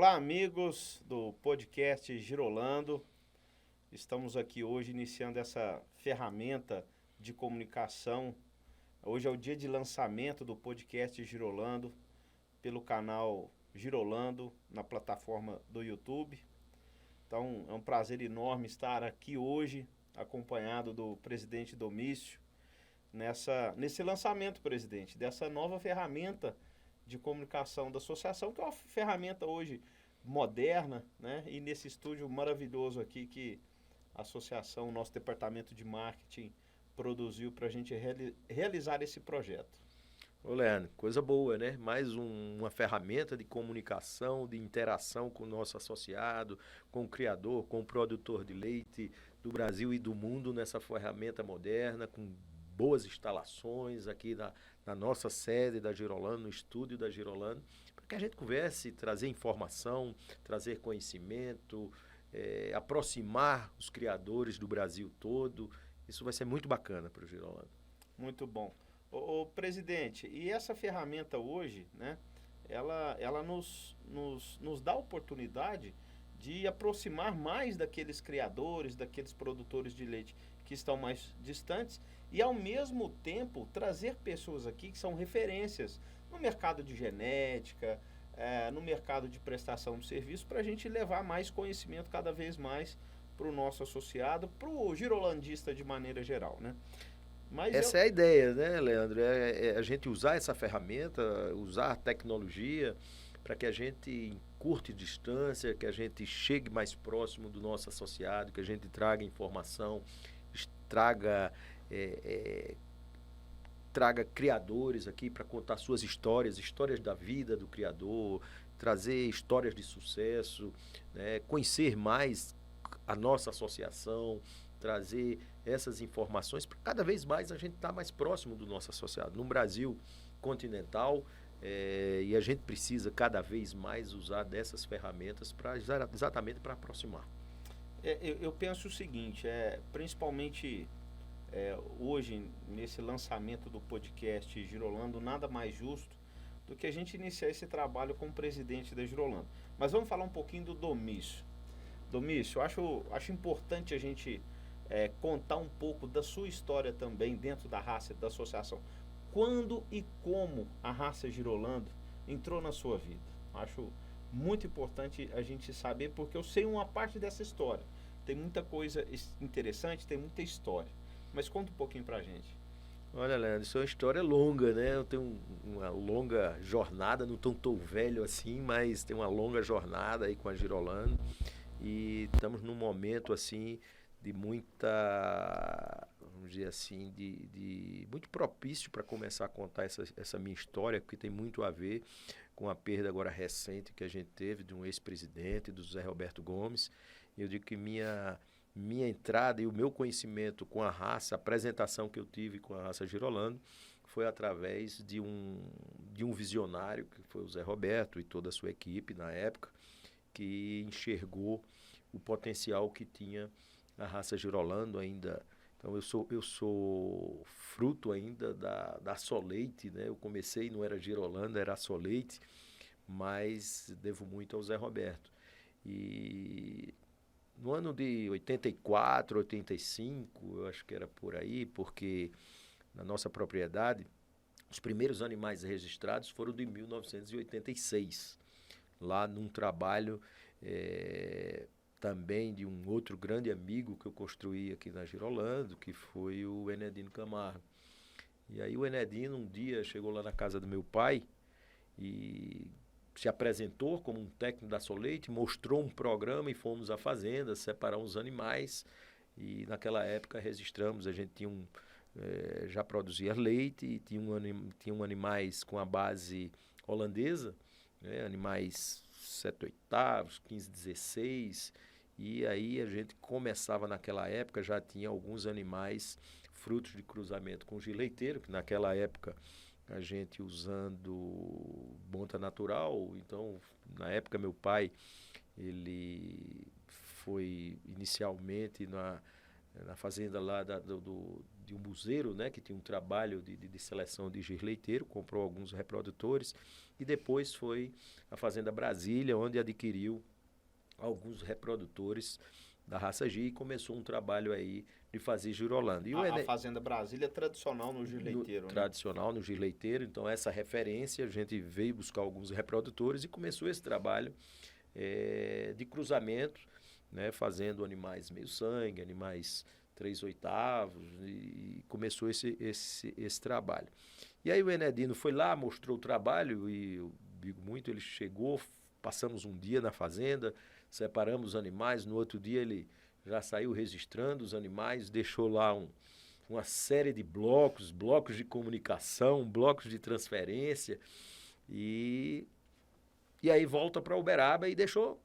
Olá, amigos do podcast Girolando. Estamos aqui hoje iniciando essa ferramenta de comunicação. Hoje é o dia de lançamento do podcast Girolando pelo canal Girolando na plataforma do YouTube. Então é um prazer enorme estar aqui hoje acompanhado do presidente Domício nesse lançamento, presidente, dessa nova ferramenta de comunicação da associação, que é uma ferramenta hoje moderna, né? E nesse estúdio maravilhoso aqui que a associação, o nosso departamento de marketing produziu para a gente realizar esse projeto. Ô Leandro, coisa boa, né? Uma ferramenta de comunicação, de interação com o nosso associado, com o criador, com o produtor de leite do Brasil e do mundo nessa ferramenta moderna, com boas instalações aqui na nossa sede da Girolando, no estúdio da Girolando, para que a gente converse, trazer informação, trazer conhecimento, aproximar os criadores do Brasil todo. Isso vai ser muito bacana para o Girolando. Muito bom. Ô, presidente, e essa ferramenta hoje, né, ela nos dá a oportunidade de aproximar mais daqueles criadores, daqueles produtores de leite que estão mais distantes e, ao mesmo tempo, trazer pessoas aqui que são referências no mercado de genética, no mercado de prestação de serviço, para a gente levar mais conhecimento cada vez mais para o nosso associado, para o girolandista de maneira geral, né? Essa é a ideia, né, Leandro? É a gente usar essa ferramenta, usar a tecnologia para que a gente encurte distância, que a gente chegue mais próximo do nosso associado, que a gente traga informação, traga criadores aqui para contar suas histórias da vida do criador, trazer histórias de sucesso, né, conhecer mais a nossa associação, trazer essas informações para cada vez mais a gente estar mais próximo do nosso associado. No Brasil continental, e a gente precisa cada vez mais usar dessas ferramentas exatamente para aproximar. Eu penso o seguinte, principalmente hoje, nesse lançamento do podcast Girolando, nada mais justo do que a gente iniciar esse trabalho com o presidente da Girolando. Mas vamos falar um pouquinho do Domício. Domício, eu acho importante a gente contar um pouco da sua história também dentro da raça, da associação. Quando e como a raça Girolando entrou na sua vida? Acho muito importante a gente saber, porque eu sei uma parte dessa história. Tem muita coisa interessante, tem muita história. Mas conta um pouquinho pra gente. Olha, Leandro, isso é uma história longa, né? Eu tenho uma longa jornada, não estou tão velho assim, mas tem uma longa jornada aí com a Girolando. E estamos num momento assim de muita, vamos dizer assim, de muito propício para começar a contar essa minha história, que tem muito a ver com a perda agora recente que a gente teve de um ex-presidente, do José Roberto Gomes. Eu digo que minha entrada e o meu conhecimento com a raça, a apresentação que eu tive com a raça Girolando, foi através de um visionário, que foi o Zé Roberto e toda a sua equipe na época, que enxergou o potencial que tinha a raça Girolando ainda. Então eu sou fruto ainda da Soleite, né? Eu comecei, não era Girolando, era Soleite, mas devo muito ao Zé Roberto. E no ano de 84, 85, eu acho que era por aí, porque na nossa propriedade, os primeiros animais registrados foram de 1986, lá num trabalho também de um outro grande amigo que eu construí aqui na Girolando, que foi o Enedino Camargo. E aí o Enedino um dia chegou lá na casa do meu pai e se apresentou como um técnico da Soleite, mostrou um programa e fomos à fazenda separar uns animais. E naquela época registramos, a gente tinha já produzia leite e tinha animais com a base holandesa, né, animais 7 oitavos, 15, 16. E aí a gente começava naquela época, já tinha alguns animais frutos de cruzamento com gileiteiro, que naquela época a gente usando monta natural. Então, na época meu pai, ele foi inicialmente na fazenda lá de um buzeiro, né, que tinha um trabalho de seleção de giz leiteiro, comprou alguns reprodutores e depois foi à Fazenda Brasília, onde adquiriu alguns reprodutores da raça G e começou um trabalho aí de fazer girolando. E a Fazenda Brasília é tradicional no giz leiteiro, né? Tradicional no giz leiteiro, então essa referência, a gente veio buscar alguns reprodutores e começou esse trabalho de cruzamento, né, fazendo animais meio sangue, animais 3/8, e começou esse trabalho. E aí o Enedino foi lá, mostrou o trabalho, e eu digo muito, ele chegou, passamos um dia na fazenda, separamos os animais, no outro dia ele já saiu registrando os animais, deixou lá uma série de blocos de comunicação, blocos de transferência, e aí volta para Uberaba e deixou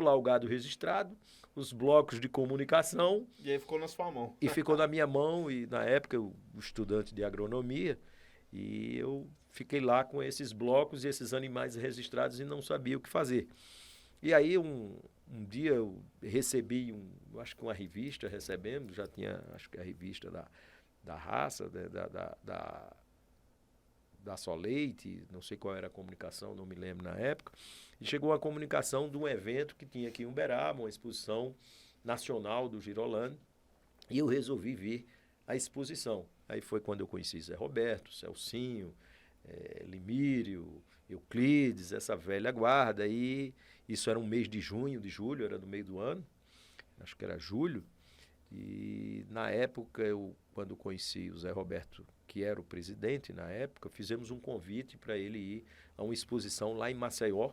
lá o gado registrado, os blocos de comunicação. E aí ficou na sua mão. E ficou na minha mão, e na época eu estudante de agronomia, e eu fiquei lá com esses blocos e esses animais registrados e não sabia o que fazer. E aí um dia eu recebi, acho que uma revista, recebemos, já tinha, acho que a revista da raça, da Soleite, não sei qual era a comunicação, não me lembro na época, e chegou a comunicação de um evento que tinha aqui em Uberaba, uma exposição nacional do Girolando, e eu resolvi vir à exposição. Aí foi quando eu conheci Zé Roberto, Celcinho, Limírio, Euclides, essa velha guarda, e isso era um mês de julho, era no meio do ano, acho que era julho, e na época, quando conheci o Zé Roberto, que era o presidente na época, fizemos um convite para ele ir a uma exposição lá em Maceió,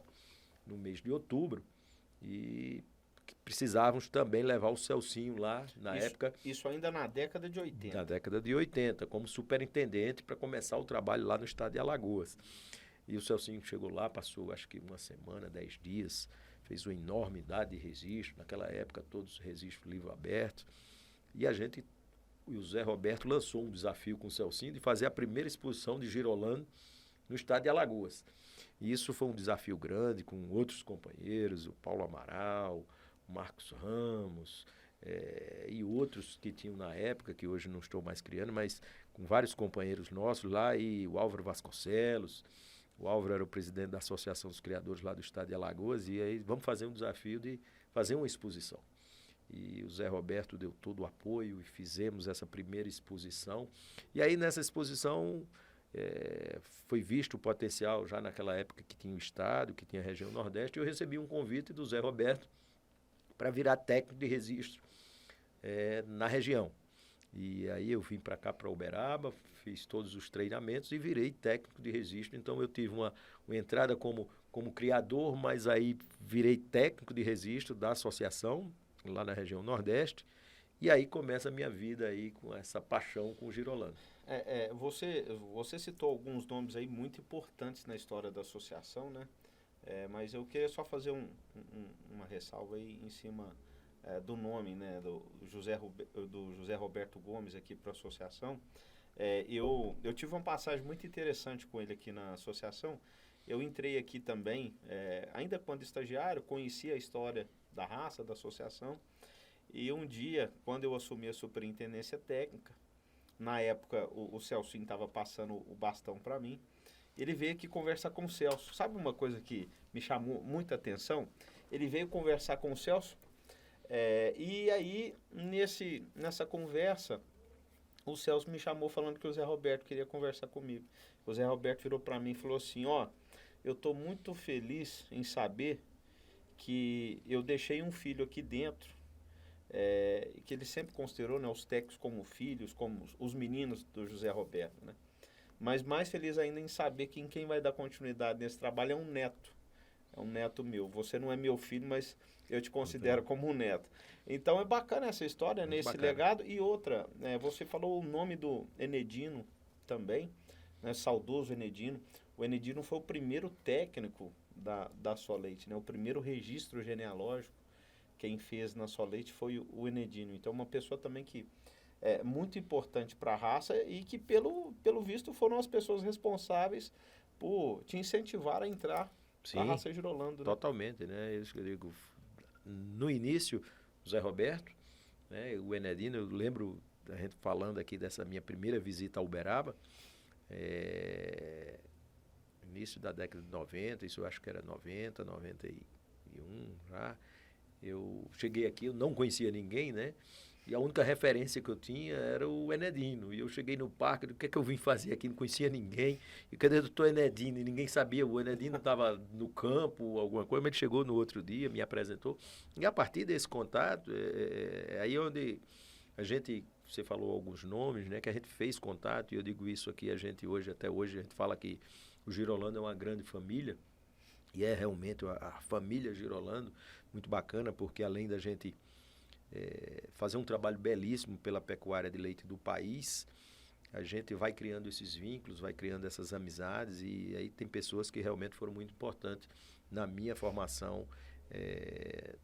no mês de outubro, e precisávamos também levar o Celcinho lá, na época. Isso ainda na década de 80. Na década de 80, como superintendente para começar o trabalho lá no estado de Alagoas. E o Celcinho chegou lá, passou acho que uma semana, 10 dias, fez uma enormidade de registros, naquela época todos os registros livro aberto. E o Zé Roberto lançou um desafio com o Celcinho de fazer a primeira exposição de Girolando no estado de Alagoas. E isso foi um desafio grande com outros companheiros, o Paulo Amaral, o Marcos Ramos, e outros que tinham na época, que hoje não estou mais criando, mas com vários companheiros nossos lá, e o Álvaro Vasconcelos. O Álvaro era o presidente da Associação dos Criadores lá do estado de Alagoas, e aí vamos fazer um desafio de fazer uma exposição. E o Zé Roberto deu todo o apoio e fizemos essa primeira exposição. E aí nessa exposição foi visto o potencial já naquela época que tinha o estado, que tinha a região Nordeste, e eu recebi um convite do Zé Roberto para virar técnico de registro na região. E aí eu vim para cá, para Uberaba, fiz todos os treinamentos e virei técnico de registro. Então eu tive uma entrada como criador, mas aí virei técnico de registro da associação, lá na região Nordeste. E aí começa a minha vida aí com essa paixão com o Girolando. Você citou alguns nomes aí muito importantes na história da associação, né? Mas eu queria só fazer uma ressalva aí em cima do nome, né, do José Roberto Gomes aqui para a associação. Eu tive uma passagem muito interessante com ele aqui na associação. Eu entrei aqui também, ainda quando estagiário, conheci a história da raça, da associação. E um dia, quando eu assumi a superintendência técnica, na época o Celcinho estava passando o bastão para mim, ele veio aqui conversar com o Celso. Sabe uma coisa que me chamou muita atenção? Ele veio conversar com o Celso, e aí, nessa conversa, o Celso me chamou falando que o Zé Roberto queria conversar comigo. O Zé Roberto virou para mim e falou assim, eu estou muito feliz em saber que eu deixei um filho aqui dentro, que ele sempre considerou, né, os técnicos como filhos, como os meninos do José Roberto, né? Mas mais feliz ainda em saber que quem vai dar continuidade nesse trabalho é um neto meu. Você não é meu filho, mas eu te considero como um neto. Então é bacana essa história, né, esse legado. E outra, você falou o nome do Enedino também, né, saudoso Enedino. O Enedino foi o primeiro técnico da Soleite, né, o primeiro registro genealógico. Quem fez na Soleite foi o Enedino. Então uma pessoa também que é muito importante para a raça e que pelo visto foram as pessoas responsáveis por te incentivar a entrar na raça Girolando. Né? Totalmente, né? Isso que eu digo. No início, o Zé Roberto, né? O Enedino, eu lembro da gente falando aqui dessa minha primeira visita a Uberaba, início da década de 90, isso eu acho que era 90, 91 já. Eu cheguei aqui, eu não conhecia ninguém, né? E a única referência que eu tinha era o Enedino. E eu cheguei no parque, o que é que eu vim fazer aqui? Não conhecia ninguém. E cadê o doutor Enedino? E ninguém sabia. O Enedino estava no campo, alguma coisa, mas ele chegou no outro dia, me apresentou. E a partir desse contato, aí onde a gente, você falou alguns nomes, né? Que a gente fez contato, e eu digo isso aqui, a gente hoje, até hoje, a gente fala que o Girolando é uma grande família. E é realmente a família Girolando, muito bacana, porque além da gente fazer um trabalho belíssimo pela pecuária de leite do país, a gente vai criando esses vínculos, vai criando essas amizades, e aí tem pessoas que realmente foram muito importantes na minha formação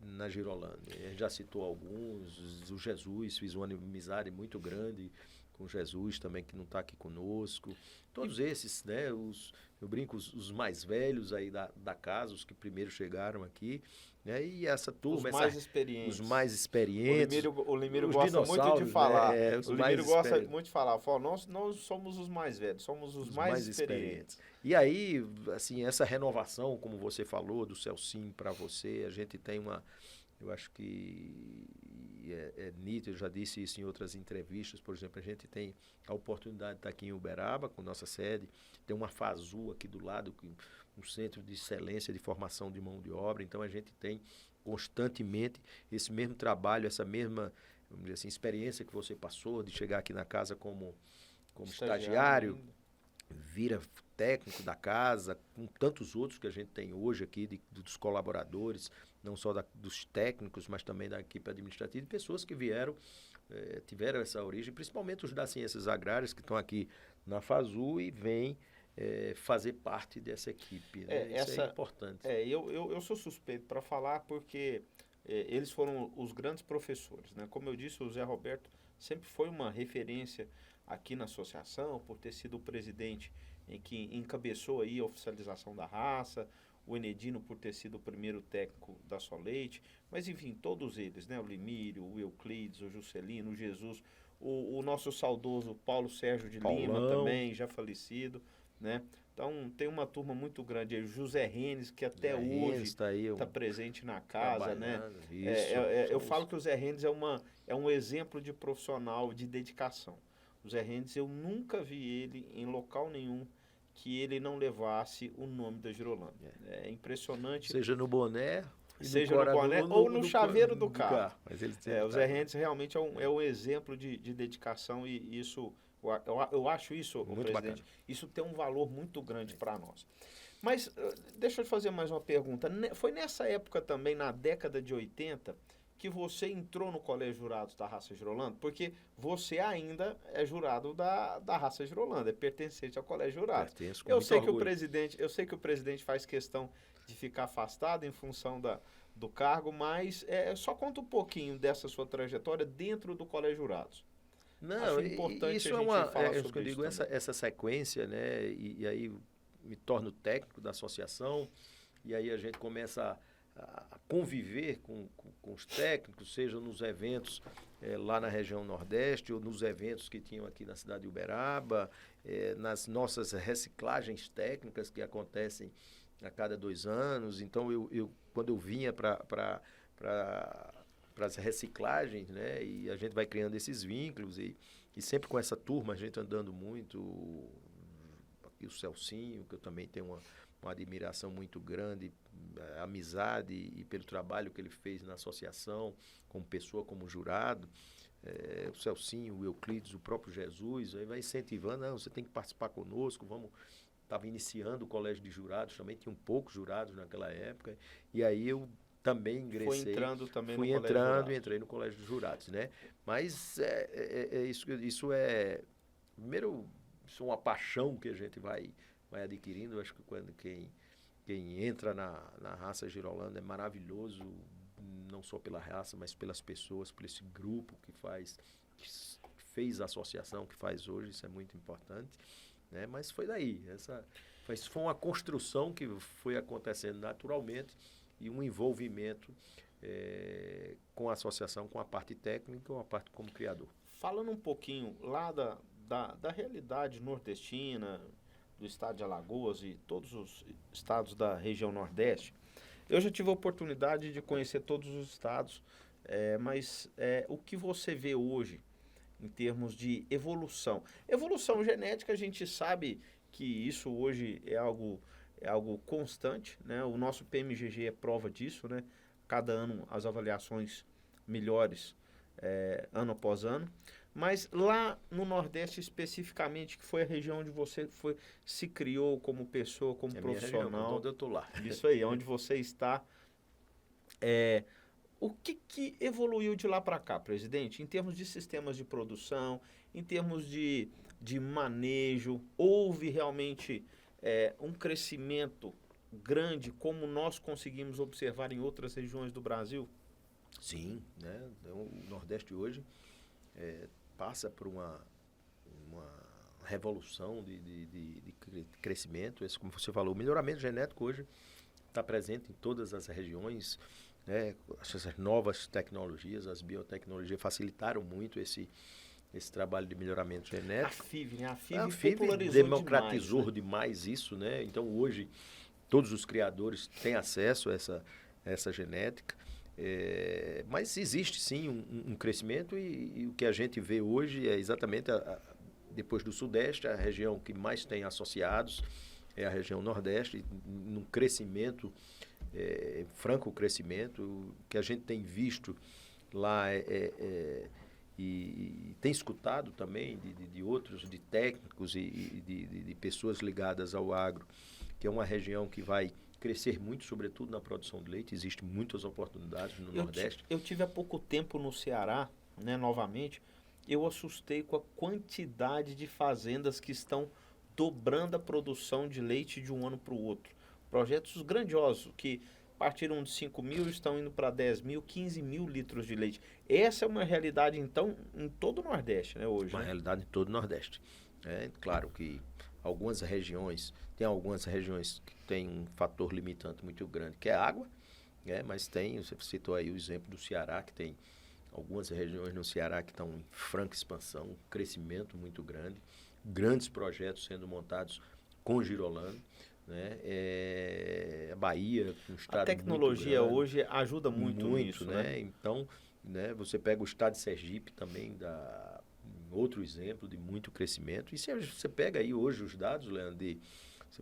na Girolando. A gente já citou alguns, o Jesus, fiz uma amizade muito grande com o Jesus também, que não está aqui conosco. Todos esses, né, eu brinco, os mais velhos aí da casa, os que primeiro chegaram aqui, né, e essa turma... Os mais experientes. O Limiro gosta muito de falar. Né, o Limiro gosta muito de falar. Nós somos os mais velhos, somos os mais experientes. E aí, assim, essa renovação, como você falou, do Celcinho para você, a gente tem uma... Eu acho que é nítido, eu já disse isso em outras entrevistas, por exemplo, a gente tem a oportunidade de estar aqui em Uberaba, com nossa sede, tem uma FASU aqui do lado, um centro de excelência de formação de mão de obra, então a gente tem constantemente esse mesmo trabalho, essa mesma, vamos dizer assim, experiência que você passou de chegar aqui na casa como estagiário, vira técnico da casa, com tantos outros que a gente tem hoje aqui, dos colaboradores, não só dos técnicos, mas também da equipe administrativa, de pessoas que vieram, tiveram essa origem, principalmente os das ciências agrárias, que estão aqui na FASU e vêm fazer parte dessa equipe. Né? Isso é importante. Eu sou suspeito para falar porque eles foram os grandes professores. Né? Como eu disse, o Zé Roberto sempre foi uma referência aqui na associação, por ter sido o presidente que encabeçou aí a oficialização da raça, o Enedino por ter sido o primeiro técnico da Soleite, mas enfim, todos eles, né? O Limírio, o Euclides, o Juscelino, o Jesus, o nosso saudoso Paulo Sérgio de Lima também, já falecido, né? Então tem uma turma muito grande aí, o José Renes, que até hoje está presente na casa, né? Eu falo que o Zé Renes é um exemplo de profissional de dedicação. O Zé Renes, eu nunca vi ele em local nenhum que ele não levasse o nome da Girolândia. É impressionante. Seja no boné, ou no chaveiro do carro. Mas ele o Zé Renes realmente é um exemplo de dedicação e isso, eu acho isso, muito presidente, bacana. Isso tem um valor muito grande para nós. Mas deixa eu te fazer mais uma pergunta. Foi nessa época também, na década de 80, que você entrou no Colégio Jurados da Raça Girolando? Porque você ainda é jurado da Raça Girolando, é pertencente ao Colégio Jurados. Eu sei que o presidente faz questão de ficar afastado em função do cargo, mas só conta um pouquinho dessa sua trajetória dentro do Colégio Jurados. Não, isso é isso que eu digo, essa sequência, né? E aí me torno técnico da associação, e aí a gente começa a conviver com os técnicos, seja nos eventos lá na região Nordeste, ou nos eventos que tinham aqui na cidade de Uberaba, nas nossas reciclagens técnicas que acontecem a cada 2 anos. Então, quando eu vinha para as reciclagens, né, e a gente vai criando esses vínculos, e sempre com essa turma, a gente andando muito, aqui o Celcinho, que eu também tenho uma admiração muito grande, amizade e pelo trabalho que ele fez na associação, como pessoa, como jurado, o Celcinho, o Euclides, o próprio Jesus, aí vai incentivando, não, você tem que participar conosco, estava iniciando o colégio de jurados, também tinham poucos jurados naquela época, e aí eu também ingressei. Entrei no colégio de jurados, né? Mas isso é uma paixão que a gente vai adquirindo. Eu acho que quando quem entra na raça Girolando é maravilhoso, não só pela raça, mas pelas pessoas, por esse grupo que fez a associação que faz hoje, isso é muito importante, né? Mas foi daí, foi uma construção que foi acontecendo naturalmente, e um envolvimento com a associação, com a parte técnica ou a parte como criador. Falando um pouquinho lá da realidade nordestina, do estado de Alagoas e todos os estados da região Nordeste, eu já tive a oportunidade de conhecer todos os estados, mas o que você vê hoje em termos de evolução? Evolução genética, a gente sabe que isso hoje é algo constante, né? O nosso PMGG é prova disso, né? Cada ano as avaliações melhores, ano após ano. Mas lá no Nordeste especificamente, que foi a região onde você se criou como pessoa, como profissional. Onde eu estou lá. Isso aí, onde você está. O que evoluiu de lá para cá, presidente? Em termos de sistemas de produção, em termos de manejo, houve realmente um crescimento grande, como nós conseguimos observar em outras regiões do Brasil? Sim, né? Então, o Nordeste hoje passa por uma revolução de crescimento. Esse, como você falou, o melhoramento genético hoje está presente em todas as regiões, né? Essas novas tecnologias, as biotecnologias facilitaram muito esse trabalho de melhoramento genético. A FIV, né? A FIV popularizou democratizou demais isso, né? Então hoje todos os criadores têm acesso a essa genética. Mas existe sim um crescimento e o que a gente vê hoje é exatamente depois do Sudeste, a região que mais tem associados é a região Nordeste, num crescimento, franco crescimento. O que a gente tem visto lá e tem escutado também de outros, de técnicos e de pessoas ligadas ao agro, que é uma região que vai crescer muito, sobretudo na produção de leite. Existem muitas oportunidades no Nordeste. Eu tive há pouco tempo no Ceará, né, novamente. Eu assustei com a quantidade de fazendas que estão dobrando a produção de leite de um ano para o outro. Projetos grandiosos que partiram de 5 mil, estão indo para 10 mil, 15 mil litros de leite. Essa é uma realidade, então, em todo o Nordeste, né, hoje? Uma realidade em todo o Nordeste. Claro que algumas regiões que têm um fator limitante muito grande, que é a água, mas você citou aí o exemplo do Ceará, que tem algumas regiões no Ceará que estão em franca expansão, um crescimento muito grande, grandes projetos sendo montados com girolando, né? A Bahia, um estado. A tecnologia muito grande, hoje ajuda muito nisso, né? Então, né, você pega o estado de Sergipe também, outro exemplo de muito crescimento. E se você pega aí hoje os dados, Leandro,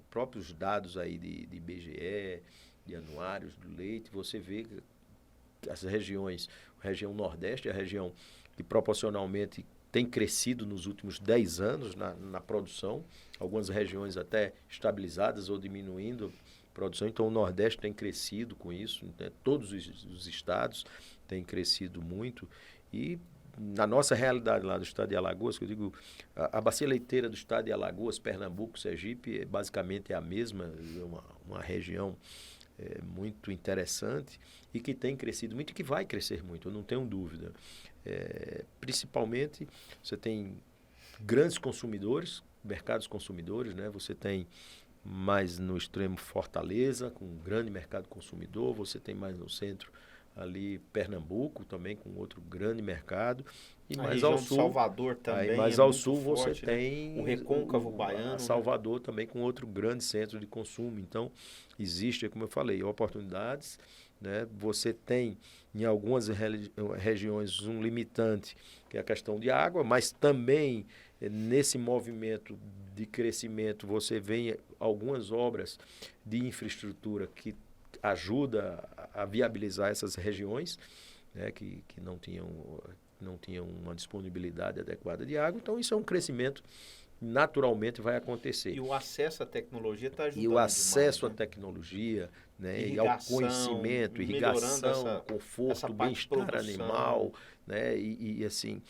próprios dados aí de IBGE, de anuários do leite, você vê as regiões, a região Nordeste é a região que proporcionalmente tem crescido nos últimos 10 anos na produção, algumas regiões até estabilizadas ou diminuindo a produção. Então o Nordeste tem crescido com isso, né? Todos os estados têm crescido muito. E na nossa realidade lá do estado de Alagoas, que eu digo, a bacia leiteira do estado de Alagoas, Pernambuco, Sergipe, basicamente é a mesma, uma região muito interessante e que tem crescido muito e que vai crescer muito, eu não tenho dúvida. Principalmente, você tem grandes consumidores, mercados consumidores, né? Você tem mais no extremo Fortaleza, com um grande mercado consumidor, você tem mais no centro ali Pernambuco também com outro grande mercado, e mais ao sul Salvador também. Aí mais ao sul você tem o Recôncavo Baiano, Salvador, né? Também com outro grande centro de consumo. Então existe, como eu falei, oportunidades, né? Você tem em algumas regiões um limitante, que é a questão de água, mas também nesse movimento de crescimento você vê algumas obras de infraestrutura que ajuda a viabilizar essas regiões, né, que não tinham uma disponibilidade adequada de água. Então, isso é um crescimento naturalmente vai acontecer. E o acesso à tecnologia está ajudando. E o acesso demais, à tecnologia, né, irrigação, e ao conhecimento, irrigação, conforto, bem-estar animal, né, e assim,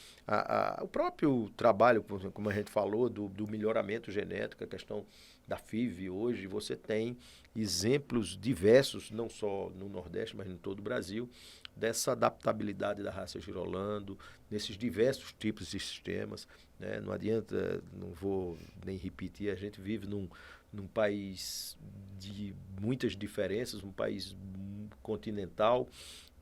o próprio trabalho, como a gente falou, do melhoramento genético, a questão da FIV hoje, você tem exemplos diversos, não só no Nordeste, mas em todo o Brasil, dessa adaptabilidade da raça girolando, nesses diversos tipos de sistemas, né? Não adianta, não vou nem repetir, a gente vive num país de muitas diferenças, um país continental,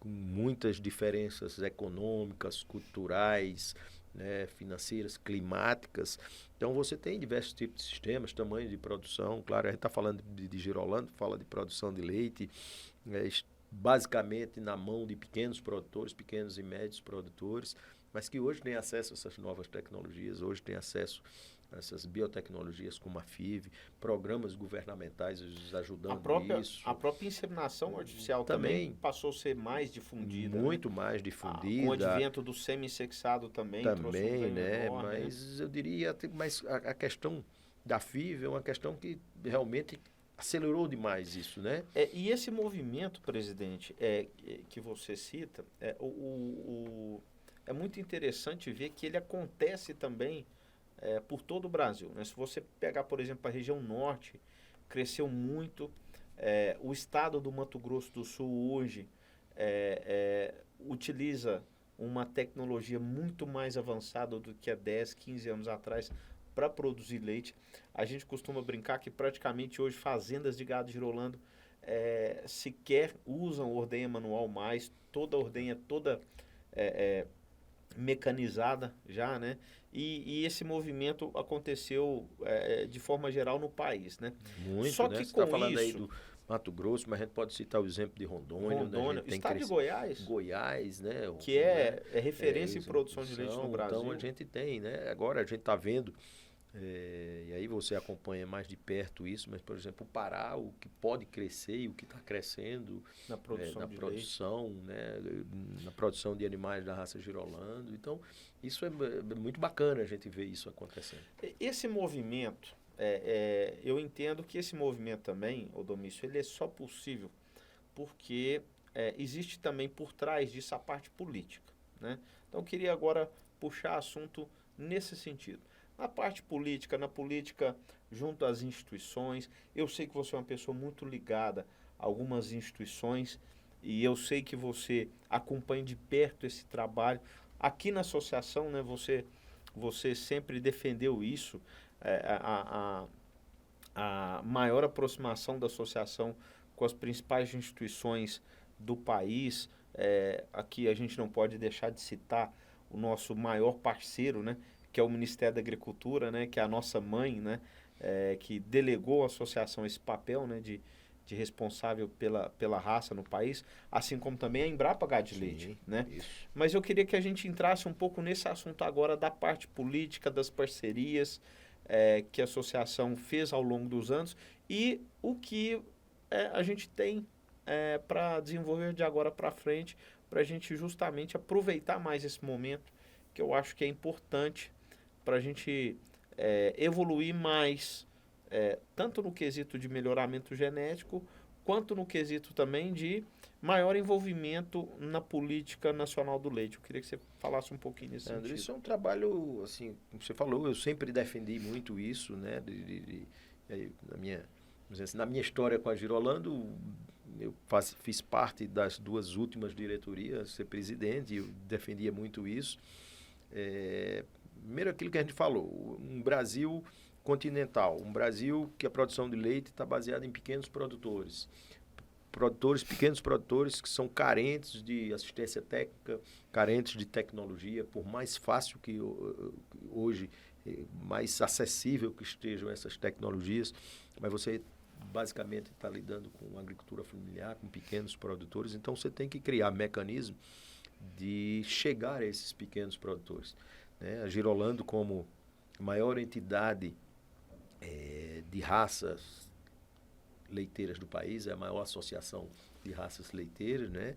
com muitas diferenças econômicas, culturais, né, financeiras, climáticas. Então você tem diversos tipos de sistemas, tamanhos de produção. Claro, a gente está falando de Girolando, fala de produção de leite, basicamente na mão de pequenos produtores, pequenos e médios produtores, mas que hoje têm acesso a essas novas tecnologias, hoje têm acesso a essas biotecnologias como a FIV, programas governamentais ajudando isso. A própria inseminação artificial também passou a ser mais difundida. Muito, né? mais difundida. Com o advento do semi-sexado também trouxe um ganho né? enorme, Mas eu diria, mas a questão da FIV é uma questão que realmente acelerou demais isso, né? E esse movimento, presidente, que você cita, é muito interessante ver que ele acontece também por todo o Brasil. Né? Se você pegar, por exemplo, a região norte, cresceu muito. O estado do Mato Grosso do Sul hoje utiliza uma tecnologia muito mais avançada do que há 10, 15 anos atrás para produzir leite. A gente costuma brincar que praticamente hoje fazendas de gado girolando sequer usam ordenha manual mais, toda a ordenha toda mecanizada já, né? E esse movimento aconteceu de forma geral no país, né? Muito, só né? que Você está com falando isso, aí do Mato Grosso, mas a gente pode citar o exemplo de Rondônia, né? A gente tem estado de Goiás, Goiás, né? que é referência em produção de leite no Brasil. Então a gente tem, né? Agora a gente está vendo, e aí você acompanha mais de perto isso, mas, por exemplo, o Pará, o que pode crescer e o que está crescendo na produção, né? Na produção de animais da raça Girolando. Então, isso é muito bacana a gente ver isso acontecendo. Esse movimento, eu entendo que esse movimento também, Domício, ele é só possível porque existe também por trás disso a parte política, né? Então, eu queria agora puxar assunto nesse sentido. Na parte política, na política junto às instituições, eu sei que você é uma pessoa muito ligada a algumas instituições e eu sei que você acompanha de perto esse trabalho. Aqui na associação, né, você sempre defendeu isso, a maior aproximação da associação com as principais instituições do país. Aqui a gente não pode deixar de citar o nosso maior parceiro, né, que é o Ministério da Agricultura, né, que é a nossa mãe, né, que delegou à associação esse papel, né, de responsável pela raça no país, assim como também a Embrapa Gado de Leite, né? Isso. Mas eu queria que a gente entrasse um pouco nesse assunto agora da parte política, das parcerias que a associação fez ao longo dos anos e o que a gente tem para desenvolver de agora para frente, para a gente justamente aproveitar mais esse momento, que eu acho que é importante para a gente evoluir mais, tanto no quesito de melhoramento genético, quanto no quesito também de maior envolvimento na política nacional do leite. Eu queria que você falasse um pouquinho nesse sentido. Isso é um trabalho, assim, como você falou, eu sempre defendi muito isso, né? Na minha história com a Girolando, eu fiz parte das duas últimas diretorias, ser presidente, e eu defendia muito isso. Primeiro aquilo que a gente falou, um Brasil continental, um Brasil que a produção de leite está baseada em pequenos produtores. Pequenos produtores que são carentes de assistência técnica, carentes de tecnologia, por mais fácil que hoje, mais acessível que estejam essas tecnologias, mas você basicamente está lidando com agricultura familiar, com pequenos produtores, então você tem que criar mecanismos de chegar a esses pequenos produtores, né? A Girolando, como maior entidade de raças leiteiras do país, é a maior associação de raças leiteiras, né?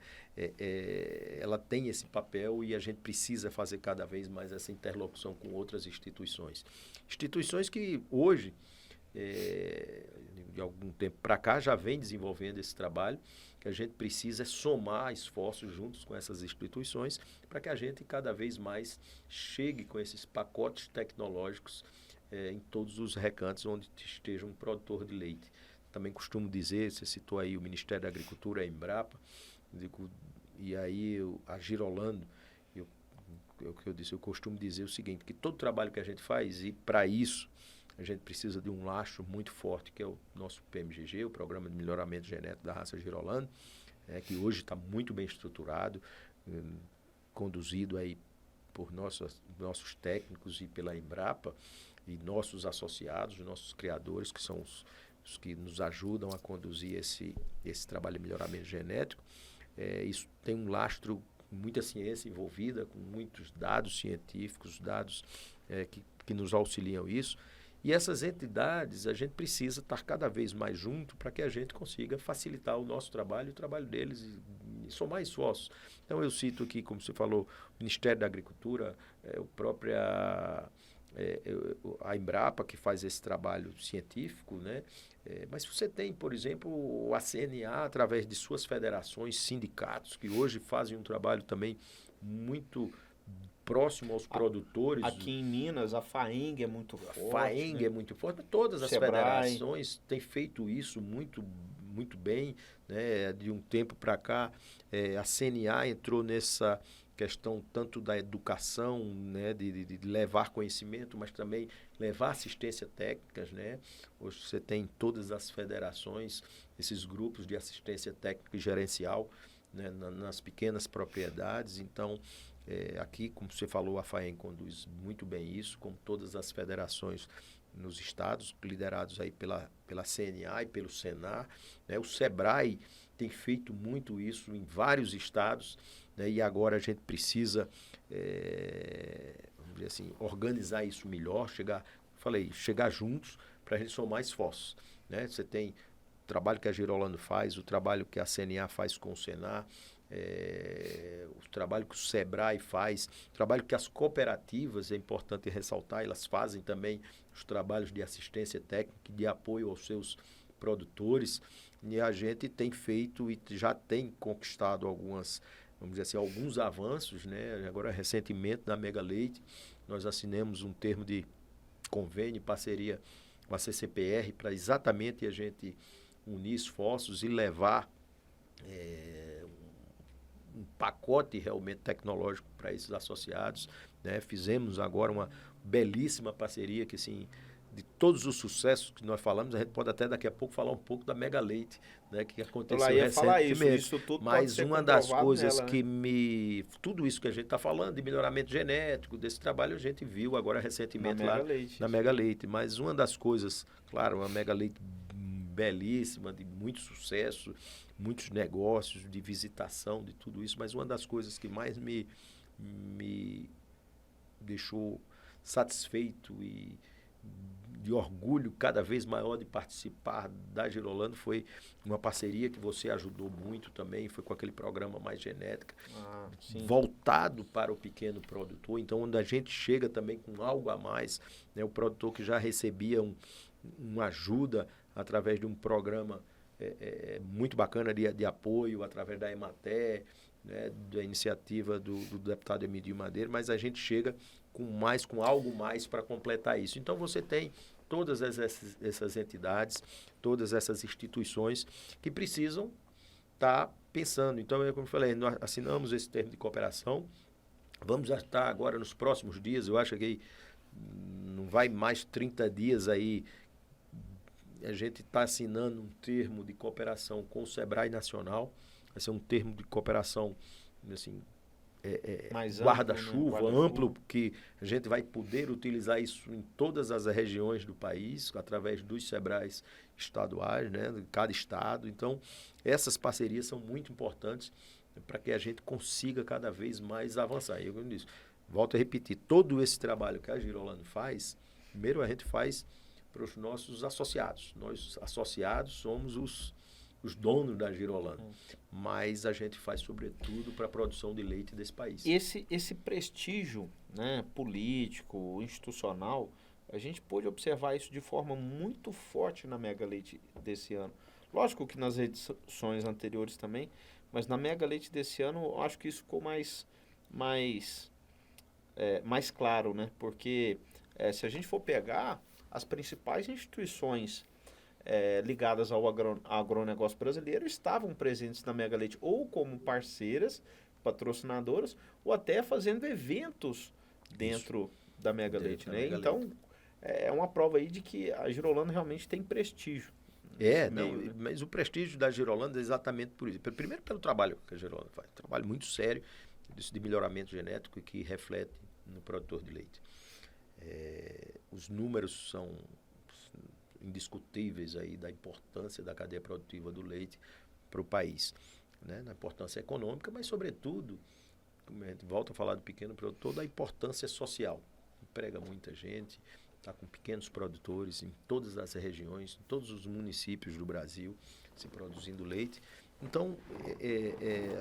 Ela tem esse papel e a gente precisa fazer cada vez mais essa interlocução com outras instituições. Instituições que hoje, de algum tempo para cá, já vem desenvolvendo esse trabalho, que a gente precisa somar esforços juntos com essas instituições para que a gente cada vez mais chegue com esses pacotes tecnológicos em todos os recantos onde esteja um produtor de leite. Também costumo dizer, você citou aí o Ministério da Agricultura, a Embrapa, e aí a Girolando, eu costumo dizer o seguinte, que todo trabalho que a gente faz, e para isso a gente precisa de um lastro muito forte, que é o nosso PMGG, o Programa de Melhoramento Genético da Raça Girolando, que hoje está muito bem estruturado, conduzido aí por nossos técnicos e pela Embrapa, e nossos associados, nossos criadores, que são os que nos ajudam a conduzir esse trabalho de melhoramento genético. Isso tem um lastro, muita ciência envolvida, com muitos dados científicos, dados que nos auxiliam isso. E essas entidades, a gente precisa estar cada vez mais junto para que a gente consiga facilitar o nosso trabalho e o trabalho deles e somar esforços. Então, eu cito aqui, como você falou, o Ministério da Agricultura, a Embrapa, que faz esse trabalho científico, né? Mas você tem, por exemplo, a CNA, através de suas federações, sindicatos, que hoje fazem um trabalho também muito próximo aos produtores. Aqui em Minas, a FAENG é muito forte. A FAENG é muito forte, mas todas as federações têm feito isso muito, muito bem, né? De um tempo para cá, a CNA entrou nessa questão tanto da educação, né, de levar conhecimento, mas também levar assistência técnica, né? Hoje você tem todas as federações, esses grupos de assistência técnica e gerencial, né, nas pequenas propriedades. Então, aqui, como você falou, a FAENG conduz muito bem isso, como todas as federações nos estados, liderados aí pela CNA e pelo Senar, né? O SEBRAE tem feito muito isso em vários estados, né? E agora a gente precisa, vamos dizer assim, organizar isso melhor, chegar juntos para a gente somar esforços, né? Você tem o trabalho que a Girolando faz, o trabalho que a CNA faz com o Senar, o trabalho que o SEBRAE faz, o trabalho que as cooperativas, é importante ressaltar, elas fazem também os trabalhos de assistência técnica e de apoio aos seus produtores, e a gente tem feito e já tem conquistado alguns avanços, né? Agora, recentemente, na Mega Leite, nós assinamos um termo de convênio, parceria com a CCPR, para exatamente a gente unir esforços e levar um pacote realmente tecnológico para esses associados, né? Fizemos agora uma belíssima parceria que, assim, de todos os sucessos que nós falamos, a gente pode até daqui a pouco falar um pouco da Mega Leite, né, que aconteceu recentemente. Isso tudo mas uma das coisas nela, que tudo isso que a gente está falando, de melhoramento genético, desse trabalho, a gente viu agora recentemente lá na Mega Leite. Mas uma das coisas, claro, uma Mega Leite belíssima, de muito sucesso, muitos negócios, de visitação, de tudo isso, mas uma das coisas que mais me deixou satisfeito e de orgulho cada vez maior de participar da Girolando foi uma parceria que você ajudou muito também, foi com aquele programa Mais Genética, voltado para o pequeno produtor. Então, onde a gente chega também com algo a mais, né? O produtor que já recebia uma ajuda através de um programa muito bacana de apoio, através da Emater, né, da iniciativa do deputado Emílio Madeira, mas a gente chega com algo mais para completar isso. Então, você tem todas essas entidades, todas essas instituições que precisam estar pensando. Então, como eu falei, nós assinamos esse termo de cooperação, vamos estar agora nos próximos dias, eu acho que não vai mais 30 dias aí, a gente está assinando um termo de cooperação com o SEBRAE Nacional, vai ser um termo de cooperação, assim, guarda-chuva, amplo, que a gente vai poder utilizar isso em todas as regiões do país, através dos SEBRAEs estaduais, né, de cada estado. Então, essas parcerias são muito importantes para que a gente consiga cada vez mais avançar. E eu disse, volto a repetir, todo esse trabalho que a Girolando faz, primeiro a gente faz para os nossos associados. Nós, associados, somos os donos da Girolando, mas a gente faz sobretudo para a produção de leite desse país. Esse prestígio, né, político, institucional, a gente pôde observar isso de forma muito forte na Mega Leite desse ano. Lógico que nas edições anteriores também, mas na Mega Leite desse ano eu acho que isso ficou mais claro, né? Porque se a gente for pegar as principais instituições ligadas ao agronegócio brasileiro estavam presentes na Mega Leite ou como parceiras, patrocinadoras, ou até fazendo eventos dentro da Mega Leite, né? Então, é uma prova aí de que a Girolando realmente tem prestígio, nesse Não, meio, né? mas o prestígio da Girolanda é exatamente por isso. Primeiro pelo trabalho que a Girolanda faz, trabalho muito sério de melhoramento genético que reflete no produtor de leite. Os números são indiscutíveis aí da importância da cadeia produtiva do leite para o país, né? Na importância econômica, mas sobretudo, como a gente volta a falar do pequeno produtor, da importância social. Emprega muita gente, está com pequenos produtores em todas as regiões, em todos os municípios do Brasil, se produzindo leite. Então,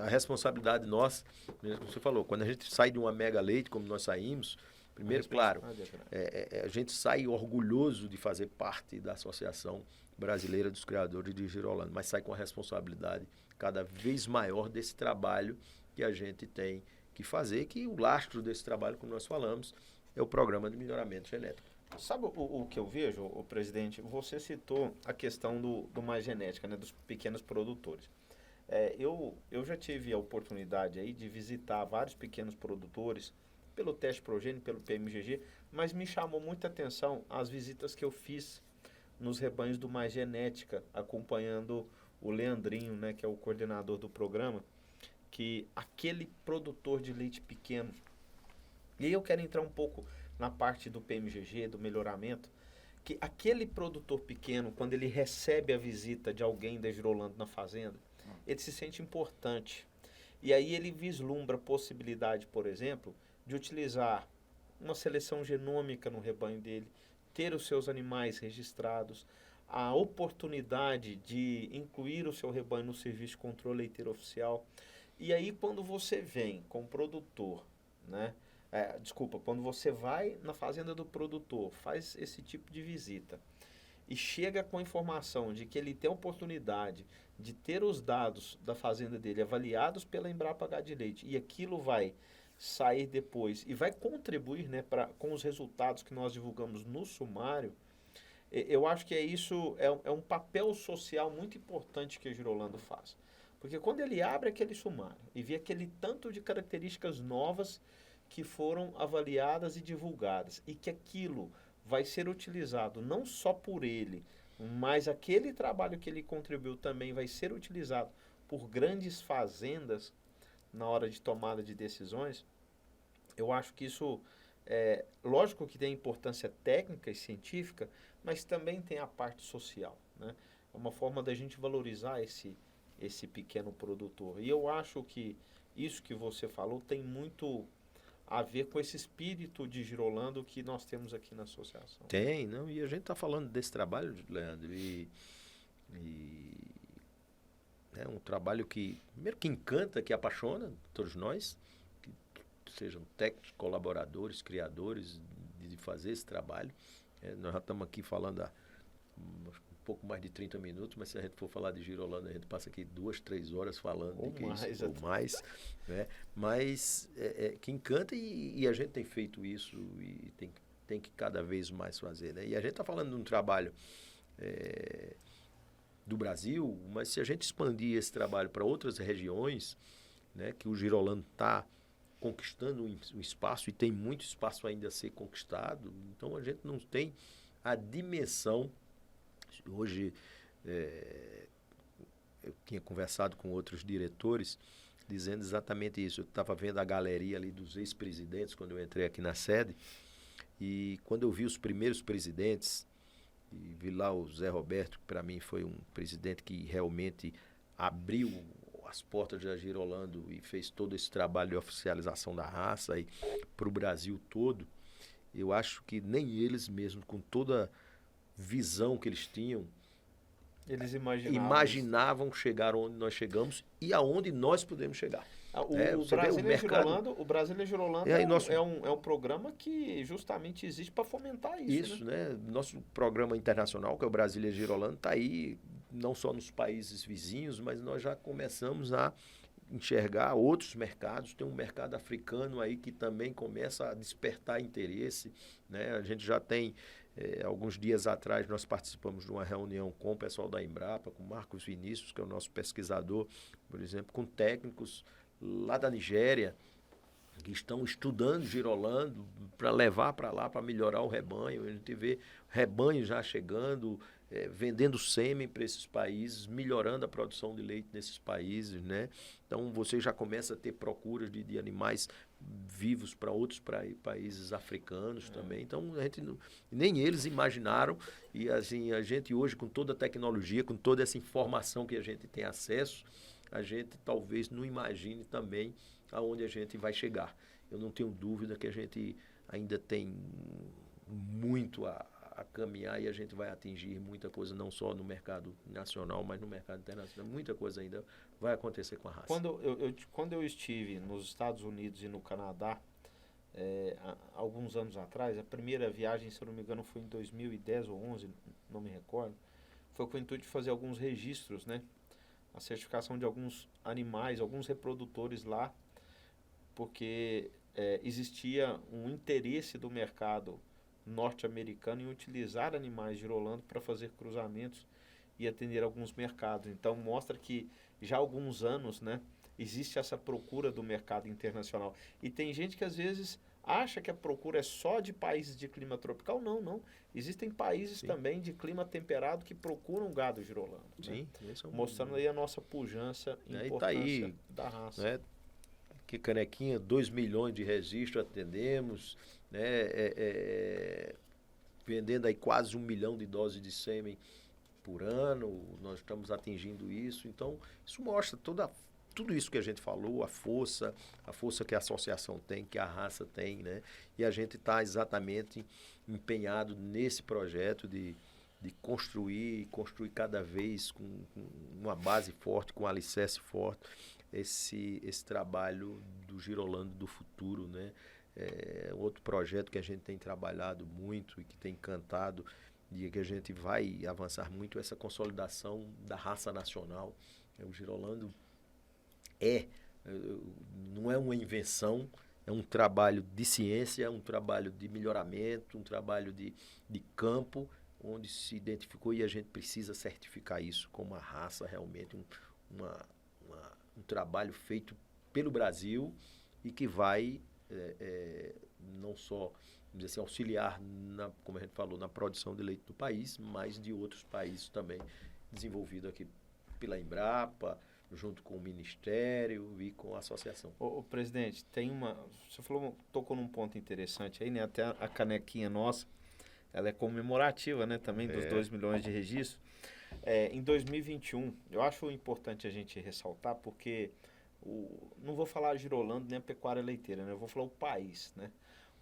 a responsabilidade nossa, mesmo como você falou, quando a gente sai de uma mega leite, como nós saímos, primeiro, claro, a gente sai orgulhoso de fazer parte da Associação Brasileira dos Criadores de Girolando, mas sai com a responsabilidade cada vez maior desse trabalho que a gente tem que fazer, que o lastro desse trabalho, como nós falamos, é o Programa de Melhoramento Genético. Sabe o que eu vejo, o presidente? Você citou a questão do Mais Genética, né, dos pequenos produtores. Eu já tive a oportunidade aí de visitar vários pequenos produtores pelo teste Progênio, pelo PMGG, mas me chamou muita atenção as visitas que eu fiz nos rebanhos do Mais Genética, acompanhando o Leandrinho, né, que é o coordenador do programa, que aquele produtor de leite pequeno, e aí eu quero entrar um pouco na parte do PMGG, do melhoramento, que aquele produtor pequeno, quando ele recebe a visita de alguém da Girolando na fazenda, ele se sente importante. E aí ele vislumbra a possibilidade, por exemplo, de utilizar uma seleção genômica no rebanho dele, ter os seus animais registrados, a oportunidade de incluir o seu rebanho no serviço de controle leiteiro oficial. E aí quando você vem com o produtor, né? Quando você vai na fazenda do produtor, faz esse tipo de visita e chega com a informação de que ele tem a oportunidade de ter os dados da fazenda dele avaliados pela Embrapa Gado de Leite e aquilo vai sair depois e vai contribuir, né, com os resultados que nós divulgamos no sumário, eu acho que isso é um papel social muito importante que a Girolando faz. Porque quando ele abre aquele sumário e vê aquele tanto de características novas que foram avaliadas e divulgadas e que aquilo vai ser utilizado não só por ele, mas aquele trabalho que ele contribuiu também vai ser utilizado por grandes fazendas na hora de tomada de decisões, eu acho que isso lógico que tem importância técnica e científica, mas também tem a parte social, né? É uma forma da gente valorizar esse pequeno produtor. E eu acho que isso que você falou tem muito a ver com esse espírito de Girolando que nós temos aqui na associação. Tem, não? E a gente está falando desse trabalho, Leandro, é um trabalho que, primeiro, que encanta, que apaixona todos nós, que sejam técnicos, colaboradores, criadores, de fazer esse trabalho. Nós já estamos aqui falando há um pouco mais de 30 minutos, mas se a gente for falar de Girolando, a gente passa aqui 2, 3 horas falando ou mais, né? Mas que encanta e a gente tem feito isso e tem que cada vez mais fazer, né? E a gente está falando de um trabalho do Brasil, mas se a gente expandir esse trabalho para outras regiões, né, que o Girolando está conquistando um espaço e tem muito espaço ainda a ser conquistado, então a gente não tem a dimensão. Hoje, eu tinha conversado com outros diretores, dizendo exatamente isso. Eu estava vendo a galeria ali dos ex-presidentes, quando eu entrei aqui na sede, e quando eu vi os primeiros presidentes, e vi lá o Zé Roberto, que para mim foi um presidente que realmente abriu as portas da Girolando e fez todo esse trabalho de oficialização da raça para o Brasil todo, eu acho que nem eles mesmos, com toda visão que eles tinham, eles imaginavam chegar onde nós chegamos e aonde nós podemos chegar. O Brasília Girolando é um programa que justamente existe para fomentar isso, né? Nosso programa internacional, que é o Brasília Girolando, está aí não só nos países vizinhos, mas nós já começamos a enxergar outros mercados. Tem um mercado africano aí que também começa a despertar interesse, né? A gente já tem, alguns dias atrás, nós participamos de uma reunião com o pessoal da Embrapa, com o Marcos Vinícius, que é o nosso pesquisador, por exemplo, com técnicos lá da Nigéria, que estão estudando Girolando para levar para lá, para melhorar o rebanho. A gente vê rebanho já chegando, vendendo sêmen para esses países, melhorando a produção de leite nesses países, né? Então você já começa a ter procuras de animais vivos para outros países africanos também. Então nem eles imaginaram, e assim, a gente hoje, com toda a tecnologia, com toda essa informação que a gente tem acesso, a gente talvez não imagine também aonde a gente vai chegar. Eu não tenho dúvida que a gente ainda tem muito a caminhar e a gente vai atingir muita coisa, não só no mercado nacional, mas no mercado internacional. Muita coisa ainda vai acontecer com a raça. Quando eu estive nos Estados Unidos e no Canadá, alguns anos atrás, a primeira viagem, se eu não me engano, foi em 2010 ou 11, não me recordo, foi com o intuito de fazer alguns registros, né? A certificação de alguns animais, alguns reprodutores lá, porque existia um interesse do mercado norte-americano em utilizar animais girolando para fazer cruzamentos e atender alguns mercados. Então mostra que já há alguns anos, né, existe essa procura do mercado internacional. E tem gente que às vezes acha que a procura é só de países de clima tropical. Não, não. Existem países também de clima temperado que procuram gado girolando. Sim, né? Mostrando aí a nossa pujança e importância da raça. Né? Que canequinha, 2 milhões de registros atendemos, né? Vendendo aí quase 1 milhão de doses de sêmen por ano, nós estamos atingindo isso. Então, isso mostra tudo isso que a gente falou, a força que a associação tem, que a raça tem, né? E a gente está exatamente empenhado nesse projeto de construir cada vez com uma base forte, com um alicerce forte, esse trabalho do Girolando do futuro, né? Outro projeto que a gente tem trabalhado muito e que tem encantado e que a gente vai avançar muito é essa consolidação da raça nacional. O Girolando não é uma invenção, é um trabalho de ciência, um trabalho de melhoramento, um trabalho de campo, onde se identificou e a gente precisa certificar isso como uma raça realmente, um trabalho feito pelo Brasil e que vai não só dizer assim, auxiliar, como a gente falou, na produção de leite do país, mas de outros países também, desenvolvido aqui pela Embrapa, junto com o Ministério e com a associação. Ô, presidente, você tocou num ponto interessante aí, né? Até a canequinha nossa, ela é comemorativa, né? Também dos 2 milhões de registros. Em 2021, eu acho importante a gente ressaltar, porque não vou falar Girolando nem a pecuária leiteira, né? Eu vou falar o país, né?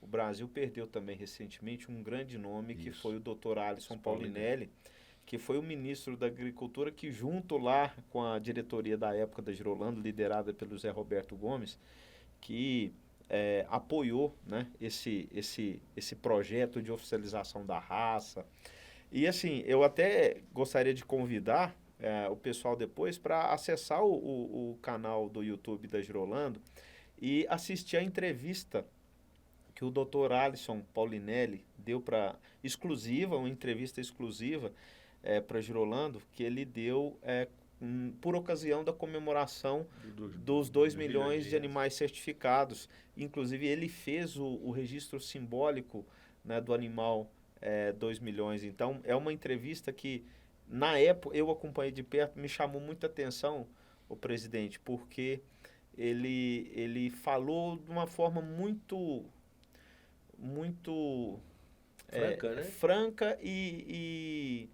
O Brasil perdeu também recentemente um grande nome, que foi o Dr. Alisson Paulinelli, que foi o ministro da Agricultura, que junto lá com a diretoria da época da Girolando, liderada pelo Zé Roberto Gomes, que apoiou, né, esse projeto de oficialização da raça. E assim, eu até gostaria de convidar o pessoal depois para acessar o canal do YouTube da Girolando e assistir a entrevista que o Dr. Alisson Paulinelli deu uma entrevista exclusiva para Girolando, que ele deu por ocasião da comemoração dos 2 milhões de animais certificados. Inclusive, ele fez o registro simbólico, né, do animal 2 milhões. Então, é uma entrevista que, na época, eu acompanhei de perto, me chamou muita atenção, o presidente, porque ele falou de uma forma muito franca, né? Franca e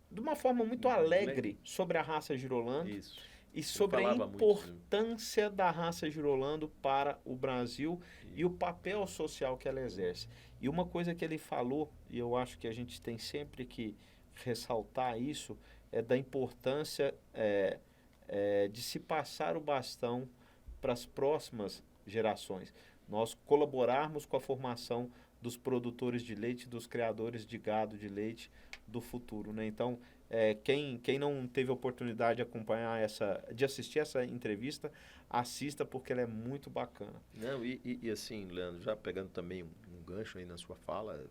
de uma forma muito alegre sobre a raça Girolando. Isso. E sobre a importância da raça Girolando para o Brasil e o papel social que ela exerce. E uma coisa que ele falou, e eu acho que a gente tem sempre que ressaltar isso, é da importância de se passar o bastão para as próximas gerações. Nós colaborarmos com a formação dos produtores de leite, dos criadores de gado de leite do futuro, né? Então, quem não teve a oportunidade de acompanhar de assistir essa entrevista, assista, porque ela é muito bacana. Não, e assim, Leandro, já pegando também um gancho aí na sua fala,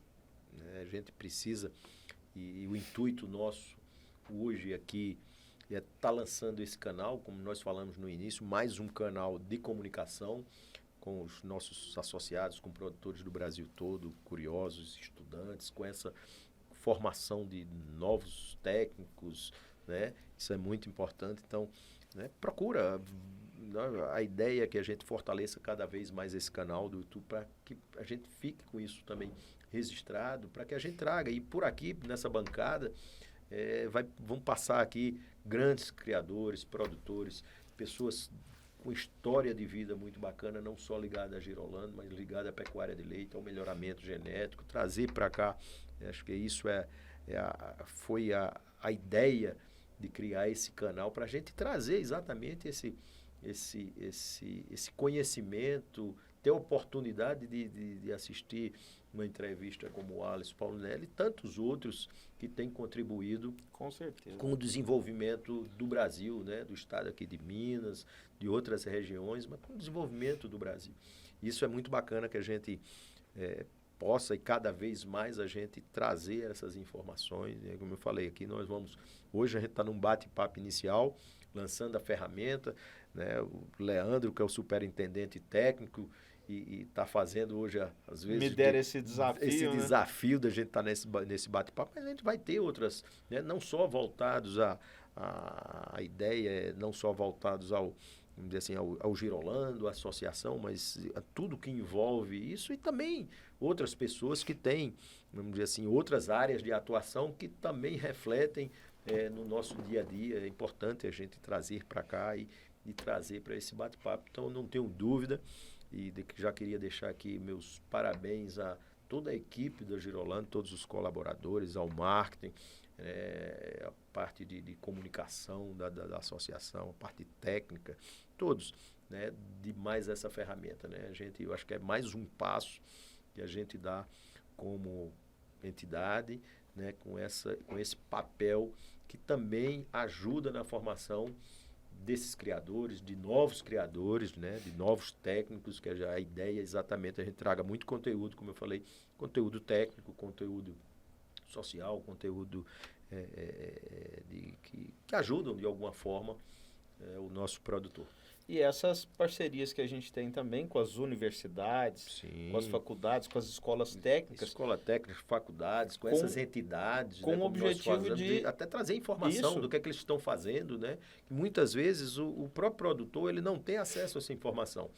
né, a gente precisa, e o intuito nosso hoje aqui é estar lançando esse canal, como nós falamos no início, mais um canal de comunicação, com os nossos associados, com produtores do Brasil todo, curiosos, estudantes, com essa formação de novos técnicos, né? Isso é muito importante. Então, né, procura. A ideia é que a gente fortaleça cada vez mais esse canal do YouTube para que a gente fique com isso também registrado, para que a gente traga. E por aqui, nessa bancada, vão passar aqui grandes criadores, produtores, pessoas com história de vida muito bacana, não só ligada a Girolando, mas ligada à pecuária de leite, ao melhoramento genético, trazer para cá. Acho que isso foi a ideia de criar esse canal, para a gente trazer exatamente esse conhecimento, ter a oportunidade de assistir uma entrevista como o Alisson Paulinelli e tantos outros que têm contribuído com certeza com o desenvolvimento do Brasil, né? Do estado aqui de Minas, de outras regiões, mas com o desenvolvimento do Brasil. Isso é muito bacana que a gente possa e cada vez mais a gente trazer essas informações. Como eu falei aqui, hoje a gente está num bate-papo inicial, lançando a ferramenta, né? O Leandro, que é o superintendente técnico, e está fazendo hoje, às vezes... Me deram esse desafio, esse né? desafio da gente estar nesse bate-papo, mas a gente vai ter outras, né? Não só voltados a ideia, não só voltados vamos dizer assim, ao Girolando, à associação, mas a tudo que envolve isso, e também outras pessoas que têm, vamos dizer assim, outras áreas de atuação que também refletem no nosso dia a dia. É importante a gente trazer para cá e trazer para esse bate-papo. Então, não tenho dúvida, já queria deixar aqui meus parabéns a toda a equipe da Girolando, todos os colaboradores, ao marketing, a parte de comunicação da associação, a parte técnica, todos, né, de mais essa ferramenta, né? Eu acho que é mais um passo que a gente dá como entidade, né, com esse papel que também ajuda na formação desses criadores, de novos criadores, né, de novos técnicos, que a ideia é exatamente a gente traga muito conteúdo, como eu falei, conteúdo técnico, conteúdo social, conteúdo que ajudam de alguma forma o nosso produtor. E essas parcerias que a gente tem também com as universidades, Sim, com as faculdades, com as escolas técnicas. Escola técnica, faculdades, com essas entidades. Com né, o objetivo de até trazer informação isso. do que eles estão fazendo, né? Muitas vezes o próprio produtor ele não tem acesso a essa informação.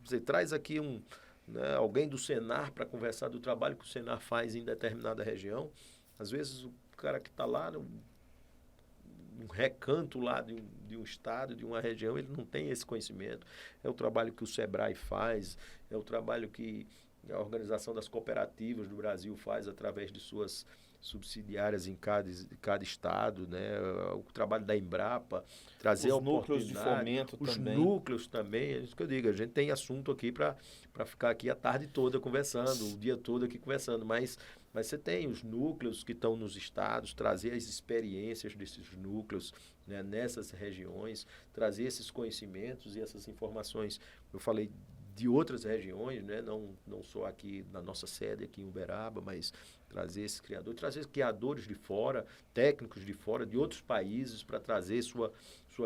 Você traz aqui alguém do Senar para conversar do trabalho que o Senar faz em determinada região. Às vezes o cara que está lá um recanto lá de um estado, de uma região, ele não tem esse conhecimento. É o trabalho que o Sebrae faz, é o trabalho que a Organização das Cooperativas do Brasil faz através de suas subsidiárias em cada estado, né? O trabalho da Embrapa, trazer a oportunidade. Os núcleos de fomento também. Os núcleos também, é isso que eu digo, a gente tem assunto aqui para ficar aqui a tarde toda conversando, o dia todo aqui conversando, mas você tem os núcleos que estão nos estados, trazer as experiências desses núcleos, né, nessas regiões, trazer esses conhecimentos e essas informações. Eu falei de outras regiões, né, não só aqui na nossa sede, aqui em Uberaba, mas trazer esses criadores, trazer criadores de fora, técnicos de fora, de outros países, para trazer sua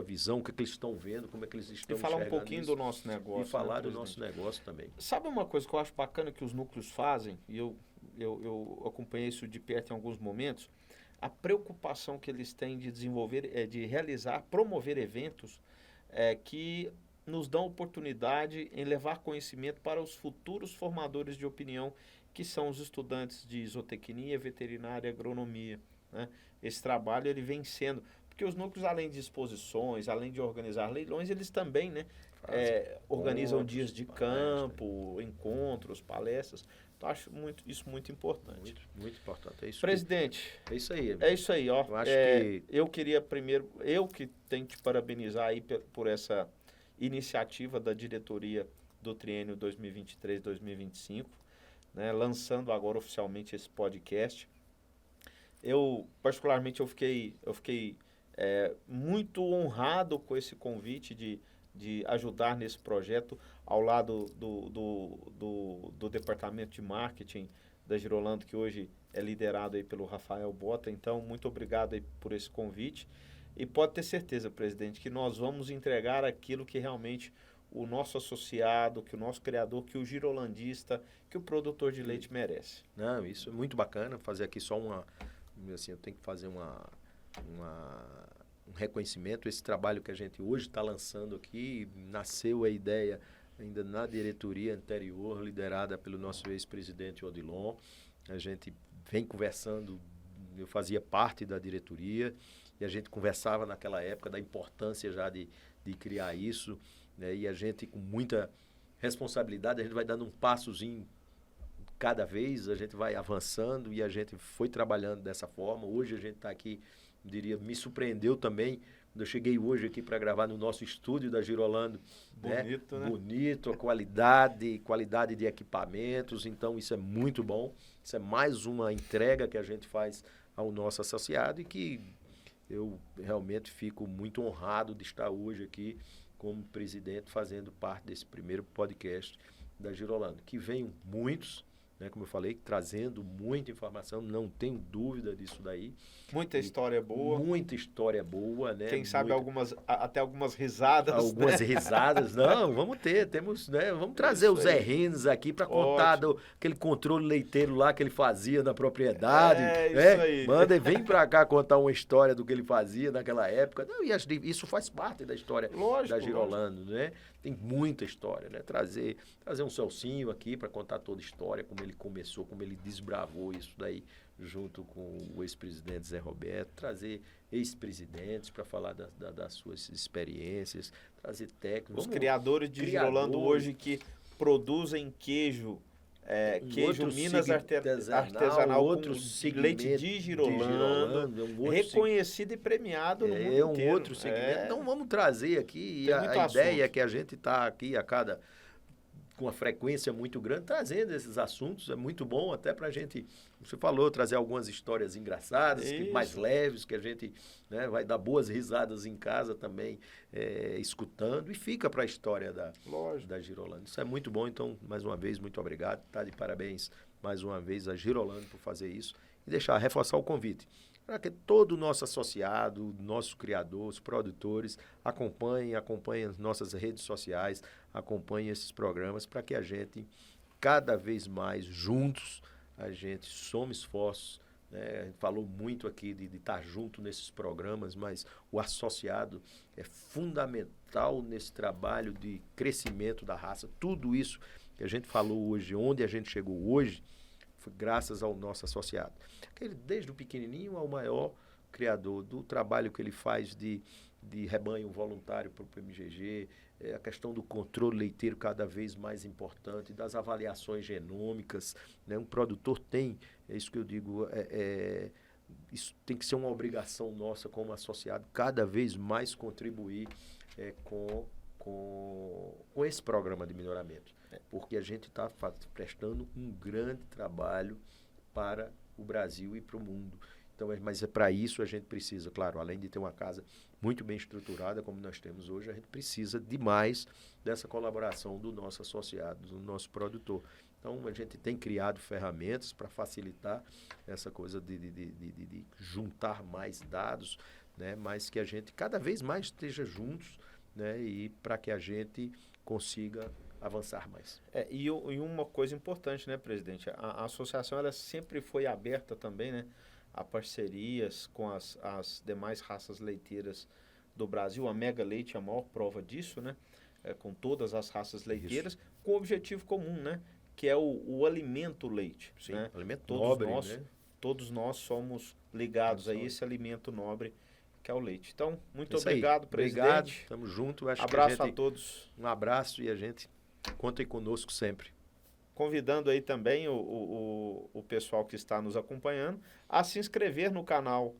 visão, o que eles estão vendo, como é que eles estão enxergando. E falar um pouquinho do nosso negócio. E falar do nosso negócio também. Sabe uma coisa que eu acho bacana que os núcleos fazem, e eu acompanhei isso de perto em alguns momentos, a preocupação que eles têm de desenvolver, de realizar, promover eventos que nos dão oportunidade em levar conhecimento para os futuros formadores de opinião, que são os estudantes de zootecnia, veterinária e agronomia, né? Esse trabalho ele vem sendo, porque os núcleos, além de exposições, além de organizar leilões, eles também, né, organizam dias de campo, encontros, palestras. Então, acho isso muito importante. Muito importante. É isso. Presidente, é isso aí. É isso aí, ó. Eu acho que... Eu queria primeiro, eu que tenho que te parabenizar aí por essa iniciativa da diretoria do triênio 2023-2025, né, lançando agora oficialmente esse podcast. Particularmente, eu fiquei muito honrado com esse convite de ajudar nesse projeto ao lado do departamento de marketing da Girolando, que hoje é liderado aí pelo Rafael Bota. Então, muito obrigado aí por esse convite. E pode ter certeza, presidente, que nós vamos entregar aquilo que realmente o nosso associado, que o nosso criador, que o girolandista, que o produtor de leite merece. Não, isso é muito bacana, fazer aqui só assim, eu tenho que fazer um reconhecimento. Esse trabalho que a gente hoje está lançando aqui, nasceu a ideia ainda na diretoria anterior, liderada pelo nosso ex-presidente Odilon. A gente vem conversando, eu fazia parte da diretoria, e a gente conversava naquela época da importância já de criar isso, né? E a gente, com muita responsabilidade, a gente vai dando um passozinho cada vez, a gente vai avançando e a gente foi trabalhando dessa forma. Hoje a gente está aqui, diria, me surpreendeu também, quando eu cheguei hoje aqui para gravar no nosso estúdio da Girolando. Bonito, né? Bonito, a qualidade de equipamentos, então isso é muito bom. Isso é mais uma entrega que a gente faz ao nosso associado e que eu realmente fico muito honrado de estar hoje aqui como presidente fazendo parte desse primeiro podcast da Girolando, que venham muitos, né, como eu falei, trazendo muita informação, não tenho dúvida disso daí. Muita história boa. Muita história boa, né? Quem sabe até algumas risadas. Algumas risadas. Não, temos, né? Vamos trazer os Zé Renes aqui para contar aquele controle leiteiro lá que ele fazia na propriedade. Isso aí. Manda, vem para cá contar uma história do que ele fazia naquela época. Não, e isso faz parte da história da Girolando, né? Tem muita história, né? Trazer um Celcinho aqui para contar toda a história, como ele começou, como ele desbravou isso daí, junto com o ex-presidente Zé Roberto, trazer ex-presidentes para falar das suas experiências, trazer técnicos. Os criadores de Girolando hoje que produzem queijo, queijo Minas artesanal outro com leite de Girolando, reconhecido e premiado no mundo inteiro. É um outro segmento. Então vamos trazer aqui, e a ideia é que a gente está aqui com uma frequência muito grande, trazendo esses assuntos. É muito bom até para a gente, você falou, trazer algumas histórias engraçadas, mais leves, que a gente, né, vai dar boas risadas em casa também, escutando, e fica para a história da Girolando. Isso é muito bom. Então, mais uma vez, muito obrigado. Tá de parabéns mais uma vez a Girolando por fazer isso e reforçar o convite para que todo o nosso associado, nosso criador, os produtores, acompanhem as nossas redes sociais, acompanhem esses programas, para que a gente, cada vez mais juntos, a gente some esforços, né? A gente falou muito aqui de estar junto nesses programas, mas o associado é fundamental nesse trabalho de crescimento da raça. Tudo isso que a gente falou hoje, onde a gente chegou hoje, foi graças ao nosso associado. Desde o pequenininho ao maior criador, do trabalho que ele faz de rebanho voluntário para o PMGG, a questão do controle leiteiro cada vez mais importante, das avaliações genômicas, né? Um produtor tem, é isso que eu digo, isso tem que ser uma obrigação nossa como associado, cada vez mais contribuir com esse programa de melhoramento. Porque a gente está prestando um grande trabalho para o Brasil e para o mundo. Então, mas para isso a gente precisa, claro, além de ter uma casa muito bem estruturada, como nós temos hoje, a gente precisa demais dessa colaboração do nosso associado, do nosso produtor. Então, a gente tem criado ferramentas para facilitar essa coisa de juntar mais dados, né? Mas que a gente cada vez mais esteja juntos, né? E para que a gente consiga avançar mais. E uma coisa importante, né, presidente? A associação ela sempre foi aberta também, né, a parcerias com as demais raças leiteiras do Brasil. A Mega Leite é a maior prova disso, né? Com todas as raças leiteiras, com o objetivo comum, né? Que é o alimento leite. Sim, né? Alimento nobre, né? Todos nós somos ligados a esse alimento nobre que é o leite. Então, muito obrigado, presidente. Obrigado, estamos juntos. Abraço a todos. Um abraço e a gente contem conosco sempre. Convidando aí também o pessoal que está nos acompanhando a se inscrever no canal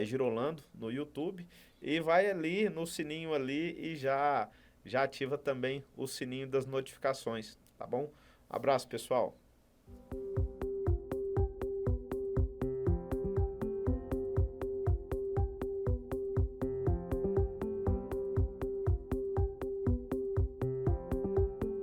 Girolando no YouTube e vai ali no sininho ali e já ativa também o sininho das notificações, tá bom? Abraço, pessoal.